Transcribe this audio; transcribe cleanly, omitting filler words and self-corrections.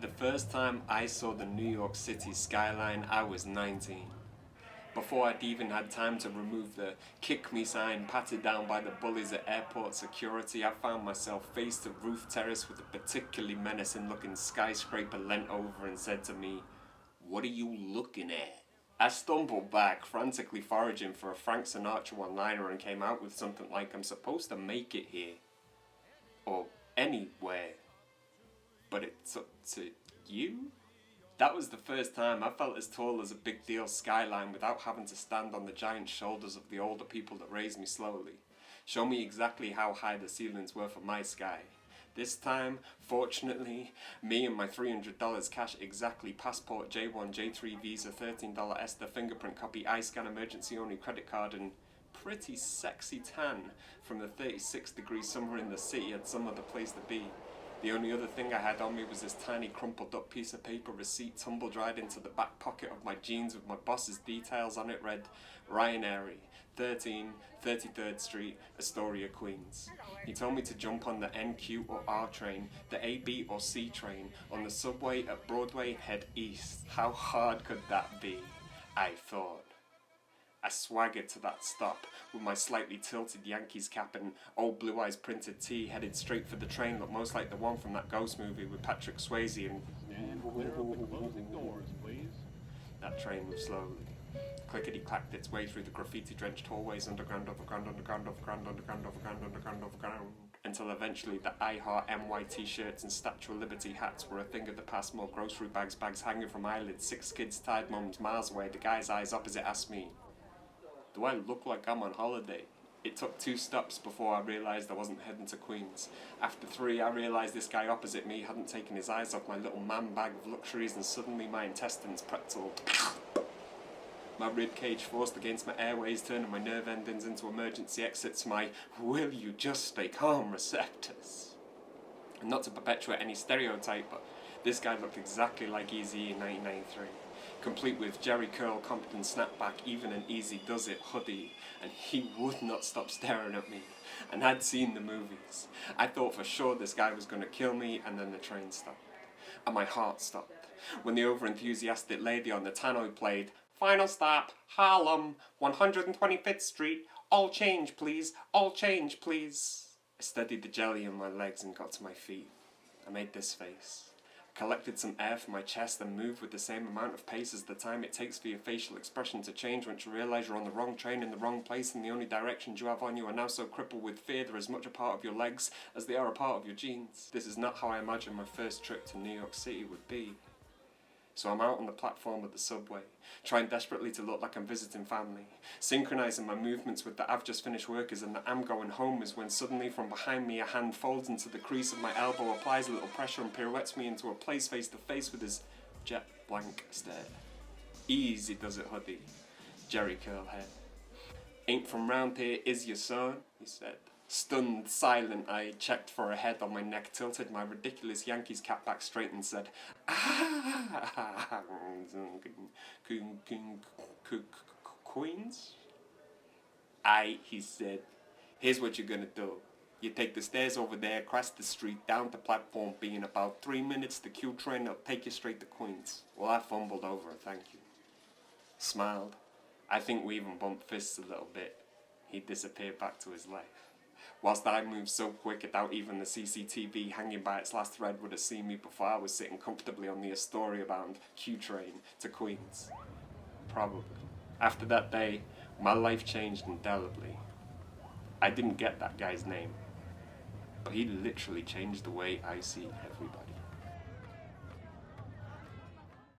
The first time I saw the New York City skyline, I was 19. Before I'd even had time to remove the kick me sign patted down by the bullies at airport security, I found myself face to roof terrace with a particularly menacing looking skyscraper leant over and said to me, "What are you looking at?" I stumbled back, frantically foraging for a Frank Sinatra one-liner, and came out with something like, "I'm supposed to make it here. Or anywhere. But it's up to you?" That was the first time I felt as tall as a big deal skyline without having to stand on the giant shoulders of the older people that raised me slowly. Show me exactly how high the ceilings were for my sky. This time, fortunately, me and my $300 cash exactly, passport, J1, J3 visa, $13 ESTA, fingerprint copy, eye scan, emergency only credit card, and pretty sexy tan from the 36-degree summer in the city had some other place to be. The only other thing I had on me was this tiny crumpled up piece of paper receipt tumbled right into the back pocket of my jeans with my boss's details on it read, "Ryan Airy, 13, 33rd Street, Astoria, Queens." He told me to jump on the NQ or R train, the A, B or C train, on the subway at Broadway, head east. How hard could that be? I thought. I swaggered to that stop with my slightly tilted Yankees cap and old Blue Eyes printed tee, headed straight for the train that most like the one from that Ghost movie with Patrick Swayze and Clear up the closing doors, please. that train moved slowly. Clickety-clacked its way through the graffiti-drenched hallways, underground, overground, underground, overground, underground, overground, underground, overground, until eventually the I Heart NY t-shirts and Statue of Liberty hats were a thing of the past, more grocery bags hanging from eyelids, 6 kids tied mums miles away. The guy's eyes opposite asked me, "Do I look like I'm on holiday?" It took 2 stops before I realised I wasn't heading to Queens. After 3, I realised this guy opposite me hadn't taken his eyes off my little man bag of luxuries, and suddenly my intestines pretzeled. My rib cage forced against my airways, turning my nerve endings into emergency exits, my "will you just stay calm" receptors. And not to perpetuate any stereotype, but this guy looked exactly like Eazy in 1993. Complete with Jerry Curl, Compton snapback, even an Easy Does It hoodie, and he would not stop staring at me. And I'd seen the movies. I thought for sure this guy was going to kill me, and then the train stopped. And my heart stopped. When the over-enthusiastic lady on the tannoy played, "Final stop, Harlem, 125th Street, all change please, all change please." I steadied the jelly in my legs and got to my feet. I made this face. Collected some air from my chest and moved with the same amount of pace as the time it takes for your facial expression to change once you realise you're on the wrong train in the wrong place, and the only directions you have on you are now so crippled with fear they're as much a part of your legs as they are a part of your jeans. This is not how I imagined my first trip to New York City would be. So I'm out on the platform of the subway, trying desperately to look like I'm visiting family, synchronising my movements with the "I've just finished workers" and the "I'm going home" is when suddenly from behind me a hand folds into the crease of my elbow, applies a little pressure and pirouettes me into a place face to face with his jet blank stare. "Easy does it, hoodie." Jerry Curl head. "Ain't from round here, is your son?" he said. Stunned, silent, I checked for a head on my neck, tilted my ridiculous Yankees cap back straight and said, "Ah, Queens?" "Aye," he said. "Here's what you're gonna do. You take the stairs over there, across the street, down to platform B. In about 3 minutes, the Q train will take you straight to Queens." Well, I fumbled over a thank you. Smiled. I think we even bumped fists a little bit. He disappeared back to his life. Whilst I moved so quick I doubt even the CCTV hanging by its last thread would have seen me before I was sitting comfortably on the Astoria-bound Q train to Queens. Probably. After that day, my life changed indelibly. I didn't get that guy's name, but he literally changed the way I see everybody.